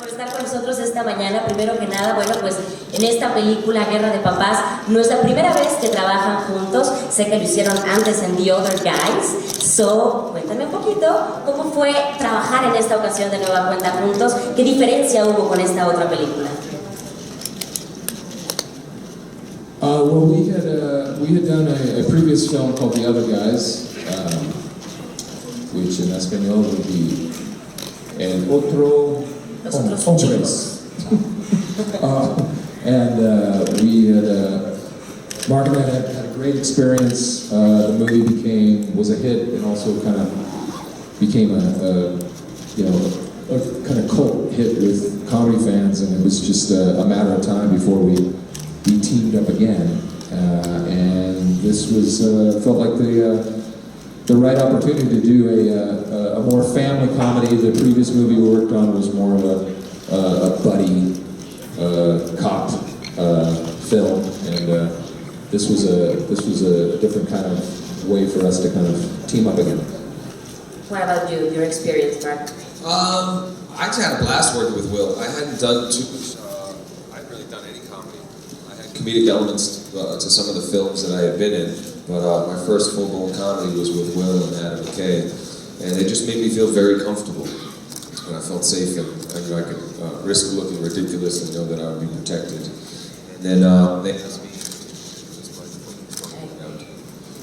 por estar con nosotros esta mañana. Primero que nada, bueno, pues en esta película Guerra de Papás no es la primera vez que trabajan juntos. Sé que lo hicieron antes en The Other Guys. So, cuéntame un poquito cómo fue trabajar en esta ocasión de nueva cuenta juntos. ¿Qué diferencia hubo con esta otra película? Well, we had done a previous film called The Other Guys, which in español would be El Otro Hombres. We had Mark and I had a great experience. The movie was a hit and also kind of became a kind of cult hit with comedy fans, and it was just a matter of time before we teamed up again, and this was felt like the right opportunity to do a more family comedy. The previous movie we worked on was more of a buddy cop film, and this was a different kind of way for us to kind of team up again. What about you? Your experience, Mark? I actually had a blast working with Will. I hadn't done too much. I hadn't really done any comedy. I had comedic elements to some of the films that I had been in, but my first full-blown comedy was with Will and Adam McKay, and they just made me feel very comfortable. And I felt safe, and I could risk looking ridiculous and know that I would be protected. And then they asked me.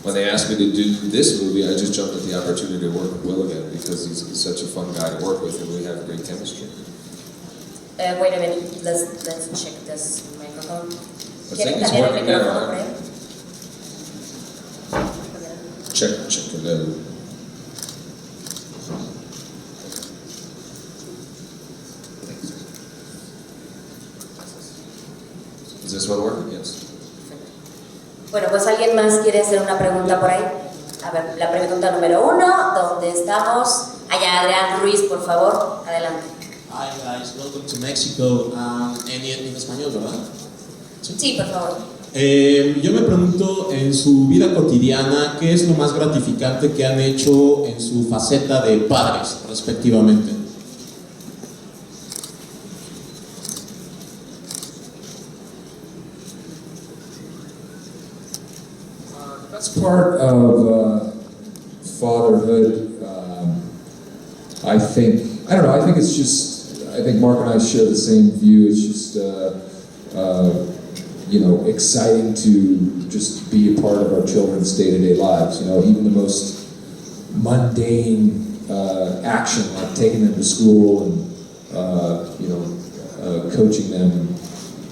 When they asked me to do this movie, I just jumped at the opportunity to work with Will again because he's such a fun guy to work with, and we have great chemistry. Wait a minute, let's check this microphone. I think it's working now, right? Check it out. Is this one working? Yes. Bueno, pues ¿alguien más quiere hacer una pregunta por ahí? A ver, la pregunta número 1, ¿dónde estamos? Allá, Adrián Ruiz, por favor, adelante. Hi guys, welcome to Mexico. En español, ¿verdad? Sí, por favor. Yo me pregunto, en su vida cotidiana, ¿qué es lo más gratificante que han hecho en su faceta de padres, respectivamente? That's part of fatherhood. I think Mark and I share the same view. It's just, exciting to just be a part of our children's day-to-day lives. Even the most mundane action, like taking them to school and, coaching them,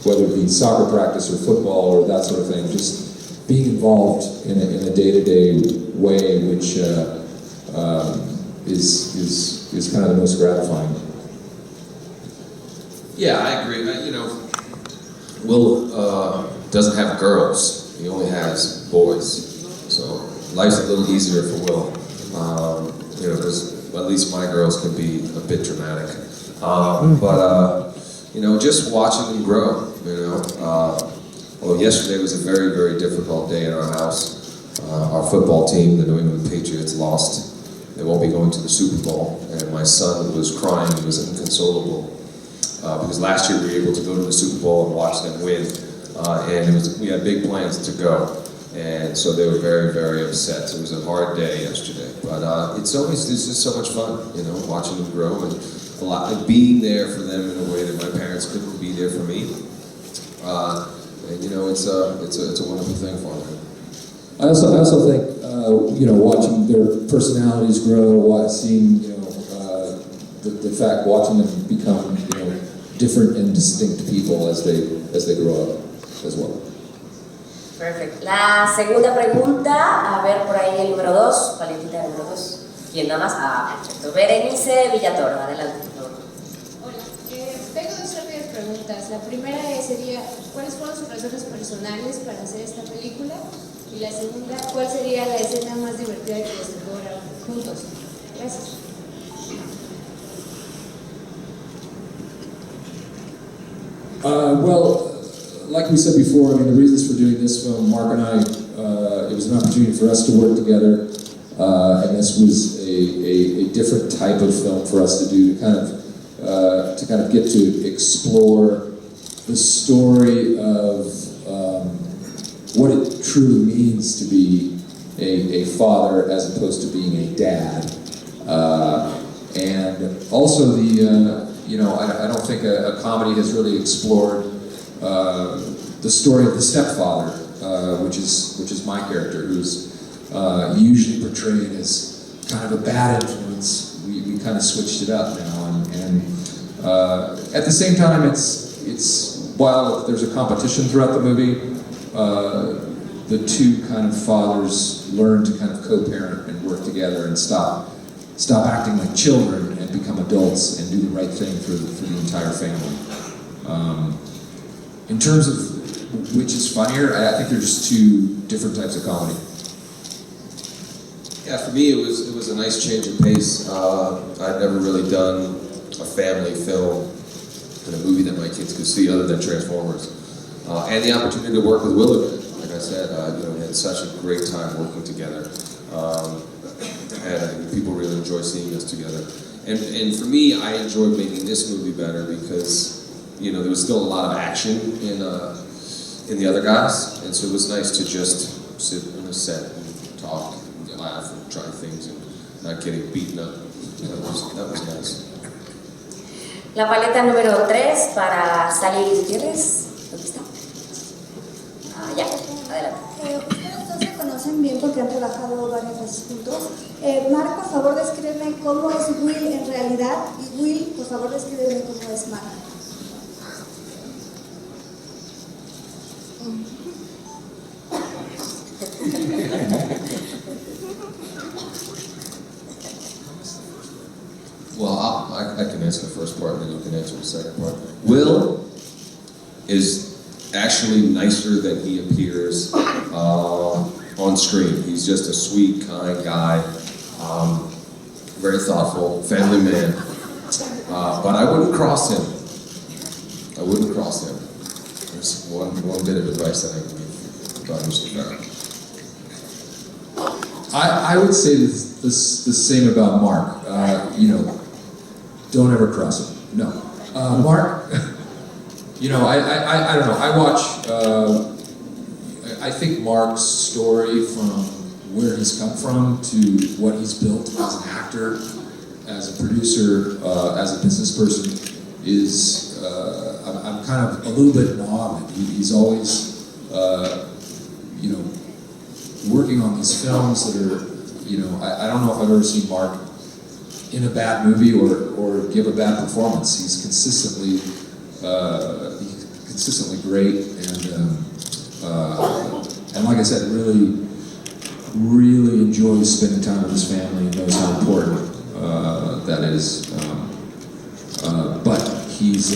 whether it be soccer practice or football or that sort of thing, just being involved in a day-to-day way, which is kind of the most gratifying. Yeah, I agree. Will doesn't have girls; he only has boys. So life's a little easier for Will, because at least my girls can be a bit dramatic. Just watching them grow. Well, yesterday was a very, very difficult day in our house. Our football team, the New England Patriots, lost. They won't be going to the Super Bowl, and my son was crying. He was inconsolable because last year we were able to go to the Super Bowl and watch them win, and we had big plans to go, and so they were very, very upset. So it was a hard day yesterday, but it's just so much fun, watching them grow and being there for them in a way that my parents couldn't be there for me. It's a wonderful thing for them. I also think watching their personalities grow, seeing watching them become different and distinct people as they grow up as well. Perfect. La segunda pregunta, a ver por ahí el número 2, Valentina, el número 2. ¿Quién da más? Perfecto. Berenice Villatoro, adelante. Hola, tengo dos rápidas preguntas. La primera sería, ¿cuáles fueron sus razones personales para hacer esta película? Y la segunda, ¿cuál sería la escena más divertida que les tocó grabar juntos? Gracias. Like we said before, the reasons for doing this film, Mark and I, it was an opportunity for us to work together, and this was a different type of film for us to do, to kind of to kind of get to explore the story of what it truly means to be a father as opposed to being a dad. And also I don't think a comedy has really explored the story of the stepfather, which is my character, who's usually portrayed as kind of a bad influence. We kind of switched it up now, and at the same time, it's while there's a competition throughout the movie, the two kind of fathers learn to kind of co-parent and work together and stop acting like children and become adults and do the right thing for the entire family. In terms of which is funnier, I think there's just two different types of comedy. Yeah, for me it was a nice change of pace. I'd never really done a family film and a movie that my kids could see other than Transformers. And the opportunity to work with Will again. Like I said, we had such a great time working together. And I think people really enjoy seeing us together. And for me, I enjoyed making this movie better because, there was still a lot of action in the other guys. And so it was nice to just sit on a set and talk and laugh and try things and not getting beaten up. That was nice. La paleta número 3 para Sally Gutiérrez. ¿Dónde está? Ya, adelante. Ustedes dos se conocen bien porque han trabajado varias veces juntos. Mark, por favor, descríbeme cómo es Will en realidad, y Will, por favor, descríbeme cómo es Mark. Well, I can answer the first part, and then you can answer the second part. Will is actually nicer than he appears on screen. He's just a sweet, kind guy, very thoughtful, family man. But I wouldn't cross him. I wouldn't cross him. There's one bit of advice that I can give about Mr. Farrell. I would say the same about Mark. Don't ever cross him. No. Mark, I don't know. I watch, I think Mark's story from where he's come from to what he's built as an actor, as a producer, as a business person is, I'm kind of a little bit in awe of him. He's always, working on these films that are, I don't know if I've ever seen Mark in a bad movie or give a bad performance. He's consistently great, and like I said, really enjoys spending time with his family and knows how important that is. But he's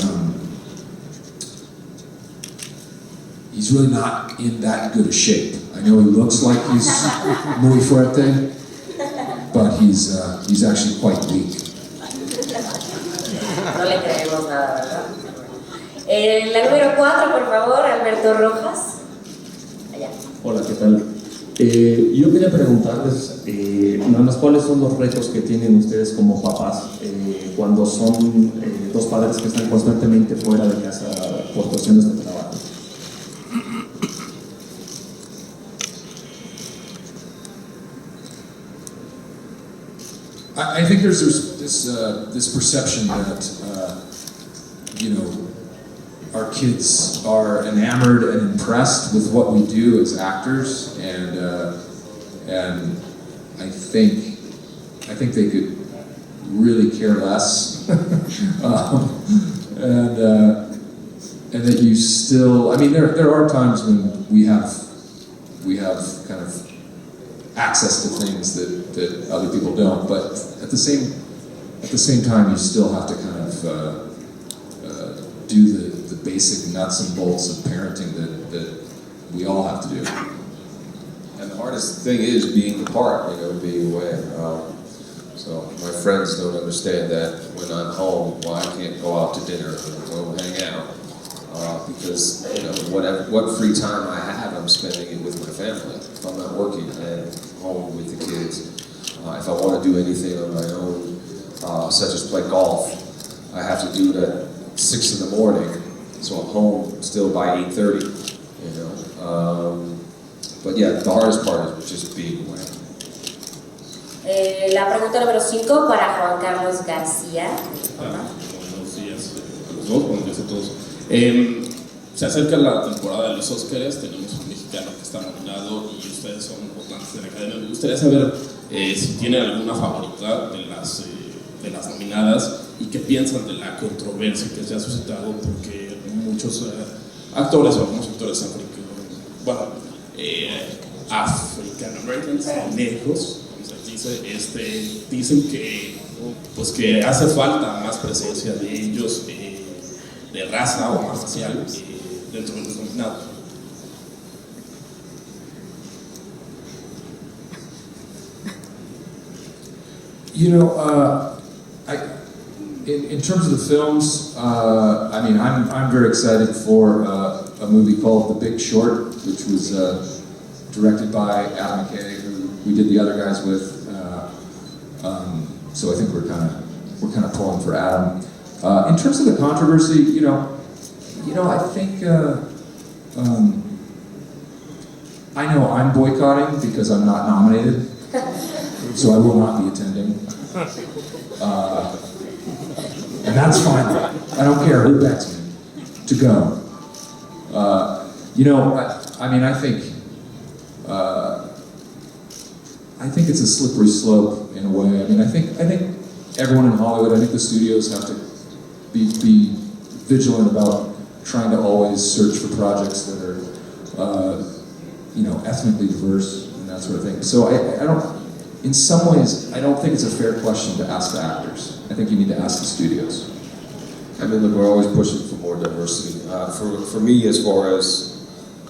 really not in that good a shape. I know he looks like he's muy fuerte, but he's actually quite weak. No le creemos nada, ¿verdad? La número 4, por favor, Alberto Rojas. Allá. Hola, ¿qué tal? Yo quería preguntarles, nada más, ¿cuáles son los retos que tienen ustedes como papás cuando son dos padres que están constantemente fuera de casa por cuestiones de trabajo? I think there's this perception that our kids are enamored and impressed with what we do as actors, and I think they could really care less, and that you still. I mean, there are times when we have kind of access to things that other people don't, but at the same time, you still have to kind of do the basic nuts and bolts of parenting that we all have to do. And the hardest thing is being apart, being away. So my friends don't understand that when I'm home, I can't go out to dinner or go hang out. Because what free time I have, I'm spending it with my family. If I'm not working, I'm home with the kids. If I want to do anything on my own, such as play golf, I have to do it at 6 in the morning, so I'm home still by 8:30, you know. But yeah, the hardest part is just being away. La pregunta número 5 para Juan Carlos García. Buenos días a los dos, buenos días a todos. Se acerca la temporada de los Óscares, tenemos un mexicano que está nominado y ustedes son votantes de la Academia. Me gustaría saber si tienen alguna favorita de las nominadas y qué piensan de la controversia que se ha suscitado porque muchos actores o algunos actores African Americans, negros, dicen que pues que hace falta más presencia de ellos de raza o más racial dentro de los nominados. You know, in terms of the films, I mean, I'm very excited for a movie called The Big Short, which was directed by Adam McKay, who we did the other guys with. So I think we're kind of pulling for Adam. In terms of the controversy, you know, I think I know I'm boycotting because I'm not nominated, so I will not be attending. And that's fine. I don't care who bets me to go. You know, I mean, I think it's a slippery slope in a way. I mean, I think everyone in Hollywood, I think the studios have to be vigilant about trying to always search for projects that are, you know, ethnically diverse and that sort of thing. So I don't. In some ways, I don't think it's a fair question to ask the actors. I think you need to ask the studios. I mean, look, we're always pushing for more diversity. For me, as far as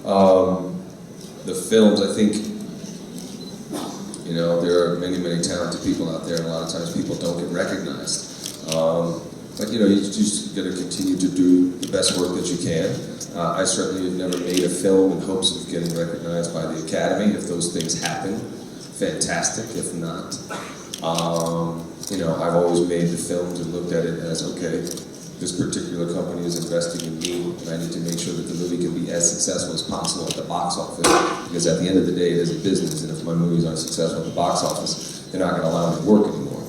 the films, I think, you know, there are many, many talented people out there, and a lot of times people don't get recognized. But, you know, you just got to continue to do the best work that you can. I certainly have never made a film in hopes of getting recognized by the Academy. If those things happen, fantastic. If not, you know, I've always made the films and looked at it as, okay, this particular company is investing in me, and I need to make sure that the movie can be as successful as possible at the box office, because at the end of the day, it is a business, and if my movies aren't successful at the box office, they're not going to allow me to work anymore.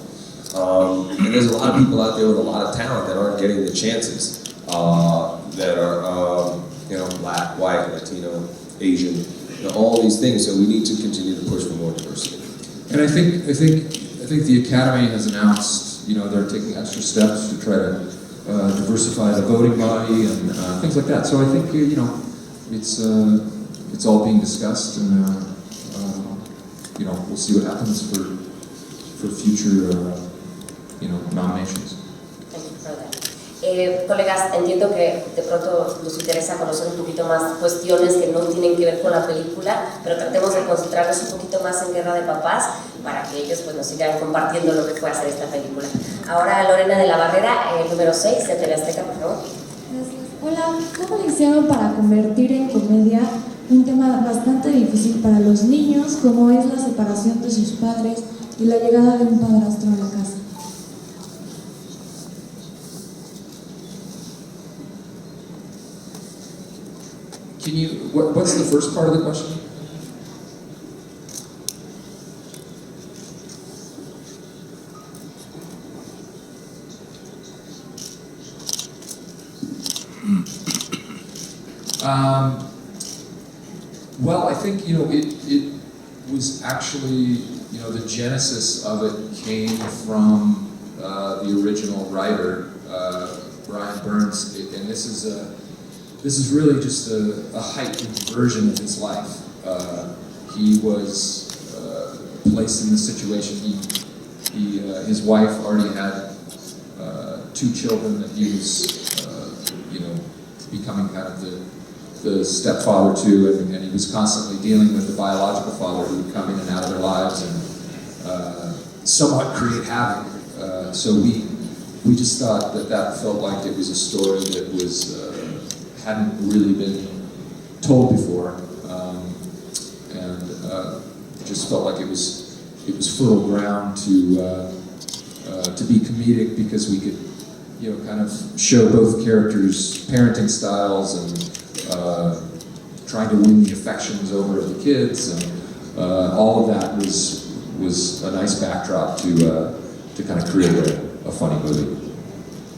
And there's a lot of people out there with a lot of talent that aren't getting the chances, that are, you know, black, white, Latino, Asian, you know, all these things, so we need to continue to push for more diversity. And I think the Academy has announced, you know, they're taking extra steps to try to diversify the voting body and things like that. So I think, you know, it's all being discussed, and you know, we'll see what happens for future, you know, nominations. Thank you for that. Colegas, entiendo que de pronto nos interesa conocer un poquito más cuestiones que no tienen que ver con la película, pero tratemos de concentrarnos un poquito más en Guerra de Papás para que ellos pues, nos sigan compartiendo lo que fue hacer esta película. Ahora Lorena de la Barrera, número 6 de TV Azteca, por favor. Gracias. Hola, ¿cómo le hicieron para convertir en comedia un tema bastante difícil para los niños, como es la separación de sus padres y la llegada de un padrastro a la casa? Can you, what's the first part of the question? Well, I think, you know, it was actually, you know, the genesis of it came from the original writer, Brian Burns, and this is really just a heightened version of his life. He was placed in this situation. His wife already had 2 children that he was, you know, becoming kind of the stepfather to, and he was constantly dealing with the biological father who would come in and out of their lives and somewhat create havoc. So we just thought that felt like it was a story that was hadn't really been told before, and just felt like it was fertile ground to be comedic, because we could, kind of show both characters' parenting styles and trying to win the affections over of the kids, and all of that was a nice backdrop to kind of create a funny movie.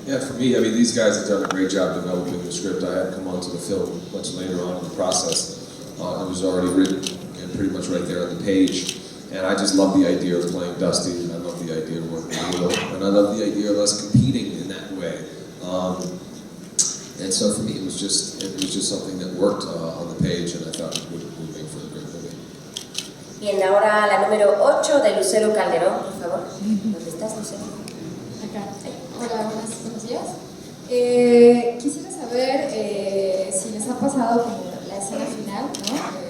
Yeah, for me, I mean, these guys have done a great job developing the script. I had come onto the film much later on in the process. It was already written and pretty much right there on the page. And I just love the idea of playing Dusty, and I love the idea of working with Will, and I love the idea of us competing in that way. And so for me, it was just something that worked on the page, and I thought it would make for a great movie. Bien, ahora la número 8 de Lucero Calderón, por favor. ¿Dónde estás, Lucero? Acá. Hola, buenos días. Quisiera saber si les ha pasado como la escena final, ¿no?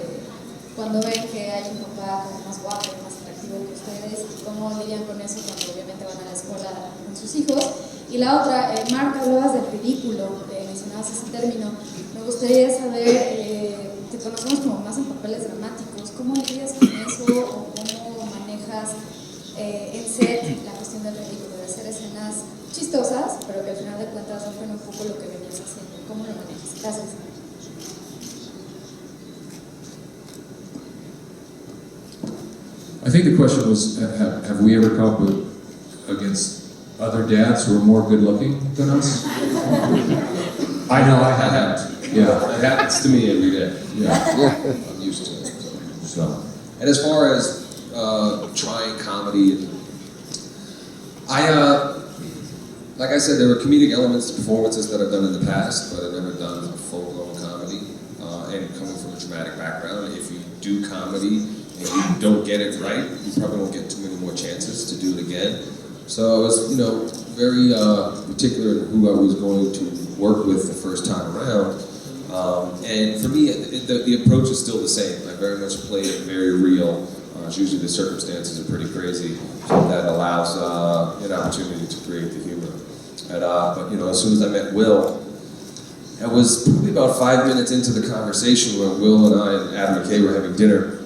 Cuando ven que hay un papá como más guapo, más atractivo que ustedes, y cómo lidian con eso cuando obviamente van a la escuela con sus hijos. Y la otra, Marc, hablabas del ridículo, mencionabas ese término. Me gustaría saber, te conocemos como más en papeles dramáticos, ¿cómo lidias con eso o cómo manejas en set la cuestión del ridículo, de hacer escenas chistosas, pero que al final de cuentas rompen un poco lo que venías haciendo? ¿Cómo lo manejas? Gracias. I think the question was, have we ever come up with against other dads who are more good looking than us? I know I haven't. Yeah. It happens to me every day. Yeah. I'm used to it. So. And as far as trying comedy, like I said, there were comedic elements to performances that I've done in the past, but I've never done a full-blown comedy. And coming from a dramatic background, if you do comedy and you don't get it right, you probably won't get too many more chances to do it again. So I was, very particular in who I was going to work with the first time around. And for me, the approach is still the same. I very much play it very real. Usually the circumstances are pretty crazy, so that allows an opportunity to create the humor. But as soon as I met Will, it was probably about 5 minutes into the conversation where Will and I and Adam McKay were having dinner,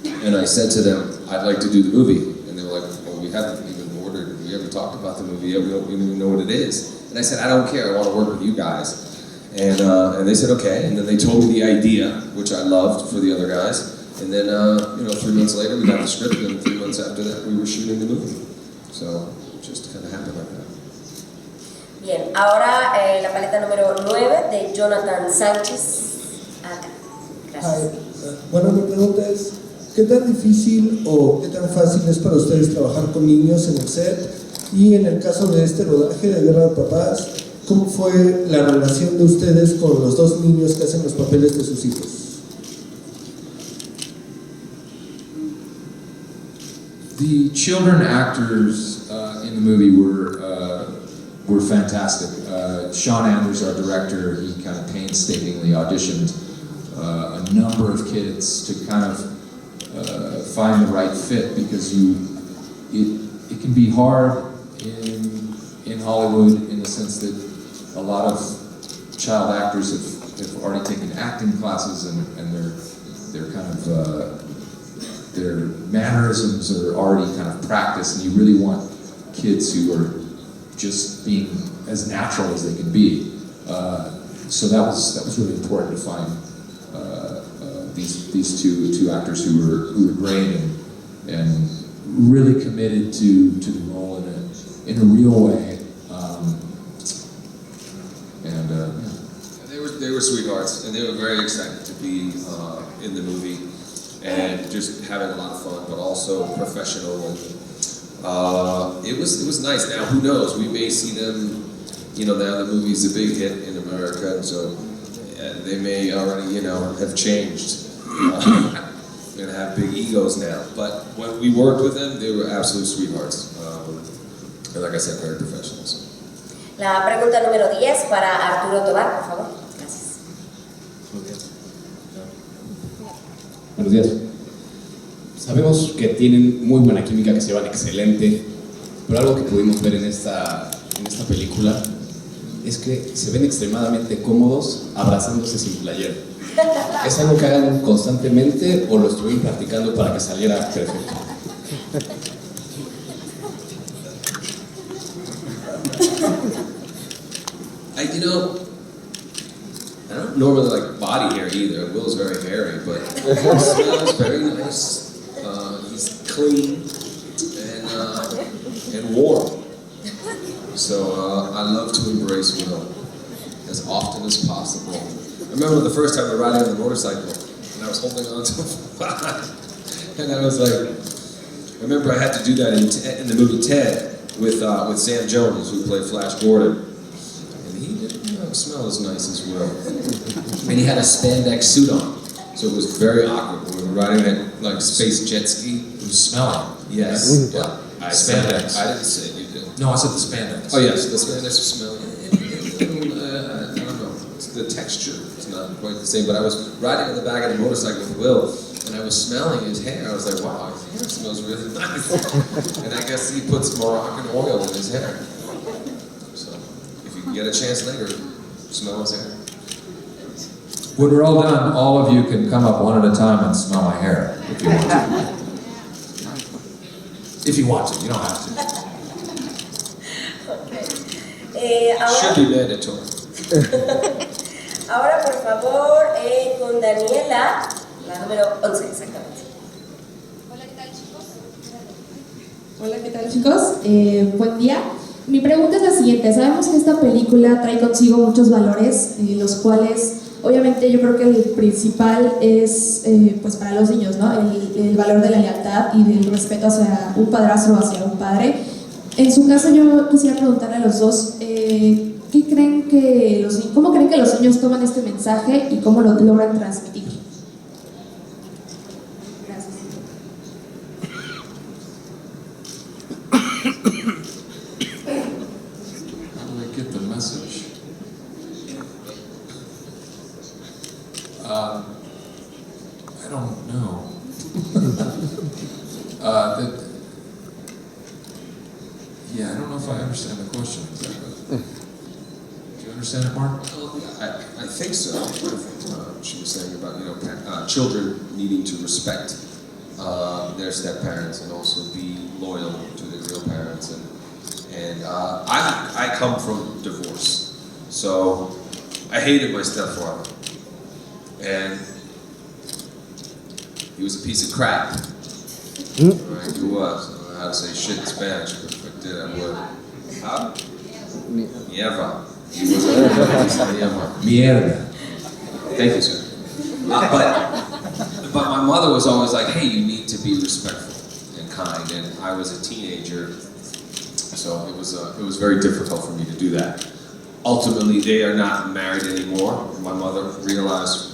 and I said to them, I'd like to do the movie. And they were like, well, we haven't even ordered, we haven't talked about the movie yet, we don't even know what it is. And I said, I don't care, I want to work with you guys. And they said, okay, and then they told me the idea, which I loved for the other guys. And then, 3 months later, we got the script, and 3 months after that, we were shooting the movie. So, it just kind of happened like that. Bien, ahora la paleta número 9 de Jonathan Sánchez. Acá. Gracias. Bueno, mi pregunta es, ¿qué tan difícil o qué tan fácil es para ustedes trabajar con niños en el set? Y en el caso de este rodaje de Guerra de Papás, ¿cómo fue la relación de ustedes con los dos niños que hacen los papeles de sus hijos? The children actors in the movie were fantastic. Sean Anders, our director, he kind of painstakingly auditioned a number of kids to kind of find the right fit, because it can be hard in Hollywood in the sense that a lot of child actors have already taken acting classes, and they're kind of their mannerisms are already kind of practiced, and you really want kids who are just being as natural as they can be. So that was really important to find these two actors who were great and really committed to the role in a real way. They were sweethearts, and they were very excited to be in the movie, and just having a lot of fun, but also professional. And it was nice. Now, who knows? We may see them. Now the movie's a big hit in America, and so they may already, have changed and have big egos now. But when we worked with them, they were absolute sweethearts. And like I said, very professionals. La pregunta número 10 para Arturo Tobar, por favor. Gracias. Buenos días. Sabemos que tienen muy buena química, que se llevan excelente, pero algo que pudimos ver en esta película es que se ven extremadamente cómodos abrazándose sin playera. ¿Es algo que hagan constantemente o lo estuvieron practicando para que saliera perfecto? know, I don't normally like body hair either. Will's very hairy, but he smells very nice. He's clean and warm. So I love to embrace Will as often as possible. I remember the first time we were riding on the motorcycle, and I was holding on to him, and I was like, I remember I had to do that in the movie Ted with Sam Jones, who played Flash Gordon, and he didn't smell as nice as Will. And he had a spandex suit on, so it was very awkward when we were riding that like space jet ski. It was smelling. Yes. Yeah. Spandex. I didn't say it, you did. No, I said the spandex. Oh yes, the spandex was smelling. I don't know. The texture is not quite the same, but I was riding on the back of the motorcycle with Will, and I was smelling his hair. I was like, wow, his hair smells really nice. And I guess he puts Moroccan oil in his hair. So if you can get a chance later, smell his hair. When we're all done, all of you can come up one at a time and smell my hair, if you want to. If you want to, you don't have to. Okay. Should be mandatory. Ahora, por favor, con Daniela, la número 11, exactamente. Hola, ¿qué tal, chicos? Hola, ¿qué tal, chicos? Buen día. Mi pregunta es la siguiente. Sabemos que esta película trae consigo muchos valores, los cuales, obviamente, yo creo que el principal es, pues para los niños, ¿no? El valor de la lealtad y del respeto hacia un padrastro o hacia un padre. En su caso, yo quisiera preguntarle a los dos, ¿cómo creen que los niños toman este mensaje y cómo lo logran transmitir? Gracias. How do I get the message? I don't know. Yeah, I don't know if I understand the question exactly. Do you understand it, Mark? I think so. She was saying about children needing to respect their step parents and also be loyal to their real parents. And I come from divorce, so I hated my stepfather, and he was a piece of crap. Right, he was. I don't know how to say shit in Spanish, but if I did, I would. Mierda. He was a piece of Mierda. Thank you, sir. But my mother was always like, hey, you need to be respectful and kind. And I was a teenager, so it was very difficult for me to do that. Ultimately, they are not married anymore. My mother realized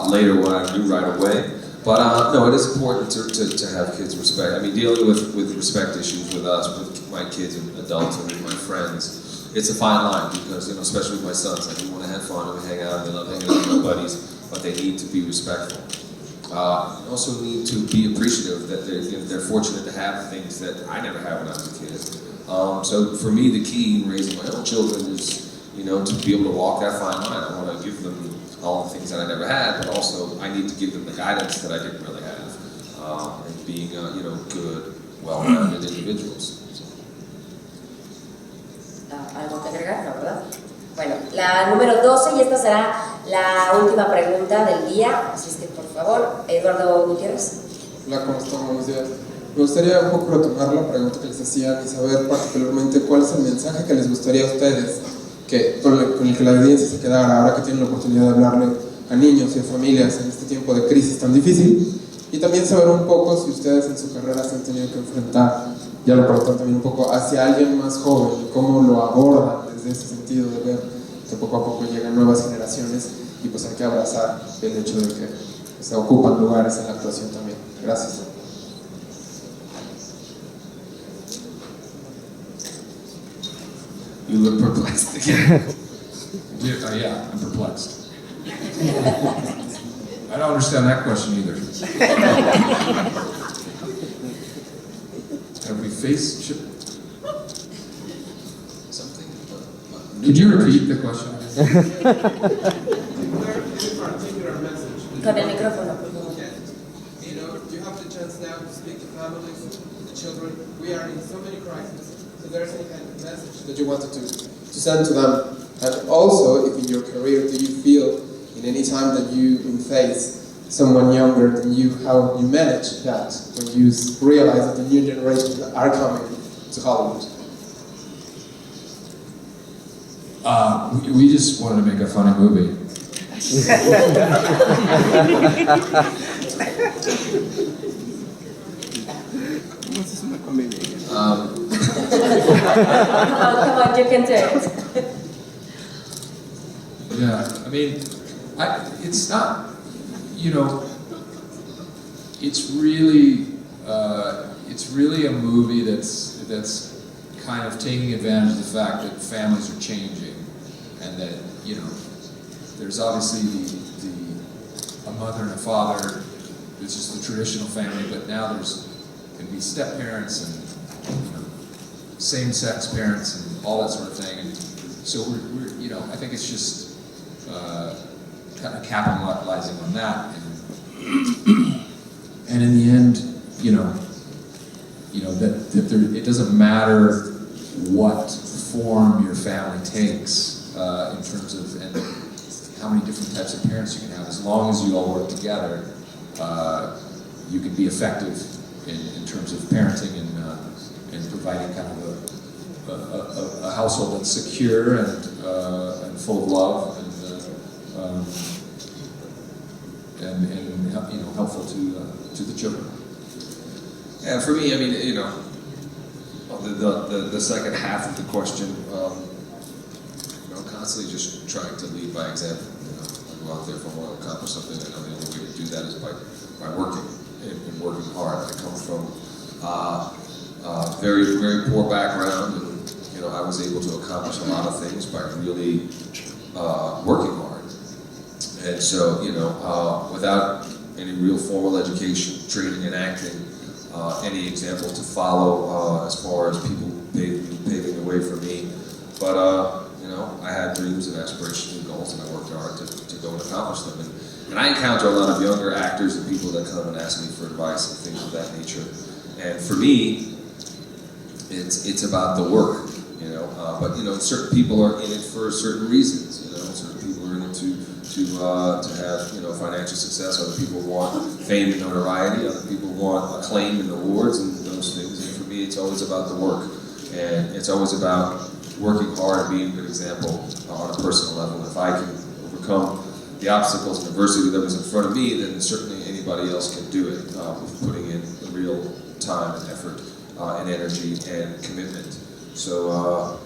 later what I knew right away. But no, it is important to have kids respect. I mean, dealing with respect issues with us, with my kids and adults and with my friends, it's a fine line because, especially with my sons, like, we want to have fun and we hang out and they love hanging out with my buddies, but they need to be respectful. Also need to be appreciative that they're fortunate to have things that I never had when I was a kid. So for me, the key in raising my own children is, to be able to walk that fine line. I want to give them all the things that I never had, but also I need to give them the guidance that I didn't really have, and being, good, well-rounded individuals. ¿Algo que agregar? No, ¿verdad? Bueno, la número 12, y esta será la última pregunta del día, así es que por favor, Eduardo Gutiérrez. Hola, ¿cómo están? Buenos días. Me gustaría un poco retomar la pregunta que les hacían y saber particularmente cuál es el mensaje que les gustaría a ustedes con el que la audiencia se quedara ahora que tienen la oportunidad de hablarle a niños y a familias en este tiempo de crisis tan difícil, y también saber un poco si ustedes en su carrera se han tenido que enfrentar, ya lo preguntan también un poco, hacia alguien más joven y cómo lo abordan desde ese sentido de ver que poco a poco llegan nuevas generaciones y pues hay que abrazar el hecho de que se ocupan lugares en la actuación también. Gracias. You look perplexed again. Yeah, I'm perplexed. I don't understand that question either. Have we faced... Something? Could you repeat the question? Con el micrófono, por favor. You have the chance now to speak to families, to children. We are in so many crises. So there's any kind of message that you wanted to send to them And also, if in your career, do you feel in any time that you face someone younger than you, how you manage that when you realize that the new generations are coming to Hollywood? We just wanted to make a funny movie. Come on, you can do it. Yeah, I mean, it's not, you know, it's really a movie that's kind of taking advantage of the fact that families are changing, and that, you know, there's obviously a mother and a father, which is the traditional family, but now can be step parents and, you know, same-sex parents and all that sort of thing. And so we're you know, I think it's just kind of capitalizing on that, and in the end, you know that it doesn't matter what form your family takes in terms of and how many different types of parents you can have, as long as you all work together, you can be effective in terms of parenting and providing kind of a household that's secure and full of love and you know, helpful to the children. Yeah, for me, I mean, you know, the second half of the question, you know, constantly just trying to lead by example. You know, I go out there if I want to accomplish something, I know the only way to do that is by working and working hard. I come from very, very poor background, and you know, I was able to accomplish a lot of things by really working hard. And so, you know, without any real formal education, training, and acting, any example to follow as far as people paving the way for me. But, you know, I had dreams and aspirations and goals, and I worked hard to go and accomplish them. And I encounter a lot of younger actors and people that come and ask me for advice and things of that nature. And for me, it's about the work, you know. But, you know, certain people are in it for certain reasons, you know. Certain people are in it to have, you know, financial success. Other people want fame and notoriety. Other people want acclaim and awards and those things. And for me, it's always about the work. And it's always about working hard and being a good example on a personal level. If I can overcome the obstacles and adversity that was in front of me, then certainly anybody else can do it with putting in real time and effort and energy and commitment. So,